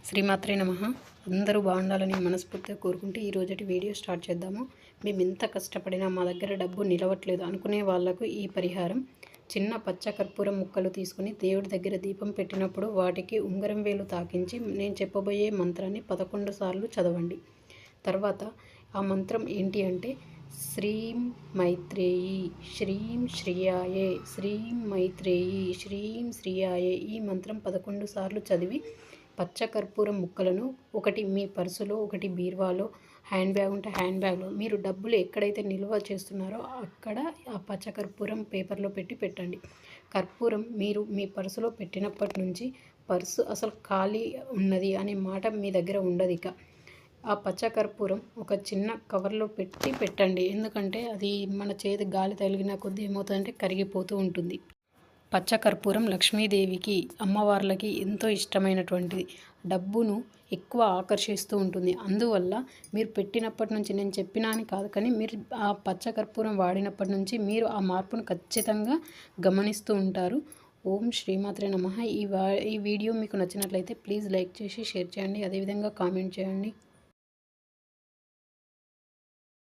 శ్రీమాత్రే నమః. అందరూ బాగుండాలని మనస్ఫూర్తిగా కోరుకుంటూ ఈరోజటి వీడియో స్టార్ట్ చేద్దాము. మేము ఎంత కష్టపడినా మా దగ్గర డబ్బు నిలవట్లేదు అనుకునే వాళ్లకు ఈ పరిహారం. చిన్న పచ్చ కర్పూరం ముక్కలు తీసుకుని దేవుడి దగ్గర దీపం పెట్టినప్పుడు వాటికి ఉంగరం వేలు తాకించి నేను చెప్పబోయే మంత్రాన్ని 11 సార్లు చదవండి. తర్వాత ఆ మంత్రం ఏంటి అంటే శ్రీం మైత్రేయి శ్రీం శ్రియాయే శ్రీం మైత్రేయి శ్రీం శ్రియాయే ఈ మంత్రం 11 సార్లు చదివి పచ్చ కర్పూరం ముక్కలను ఒకటి మీ పర్సులో, ఒకటి బీరువాలో, హ్యాండ్ బ్యాగ్ ఉంటే హ్యాండ్ బ్యాగ్లో, మీరు డబ్బులు ఎక్కడైతే నిల్వ చేస్తున్నారో అక్కడ ఆ పచ్చ కర్పూరం పేపర్లో పెట్టండి. కర్పూరం మీరు మీ పర్సులో పెట్టినప్పటి నుంచి పర్సు అసలు ఖాళీ ఉన్నది అనే మాట మీ దగ్గర ఉండదు. ఇక ఆ పచ్చ కర్పూరం ఒక చిన్న కవర్లో పెట్టండి. ఎందుకంటే అది మన చేతి గాలి తగిలిన కొద్దీ ఏమవుతుందంటే కరిగిపోతూ ఉంటుంది. పచ్చ కర్పూరం లక్ష్మీదేవికి, అమ్మవార్లకి ఎంతో ఇష్టమైనటువంటిది. డబ్బును ఎక్కువ ఆకర్షిస్తూ ఉంటుంది. అందువల్ల మీరు పెట్టినప్పటి నుంచి, నేను చెప్పినా అని కాదు, కానీ మీరు ఆ పచ్చ కర్పూరం వాడినప్పటి నుంచి మీరు ఆ మార్పును ఖచ్చితంగా గమనిస్తూ ఉంటారు. ఓం శ్రీమాత్రే నమః. ఈ వీడియో మీకు నచ్చినట్లయితే ప్లీజ్ లైక్ చేసి షేర్ చేయండి. అదేవిధంగా కామెంట్ చేయండి.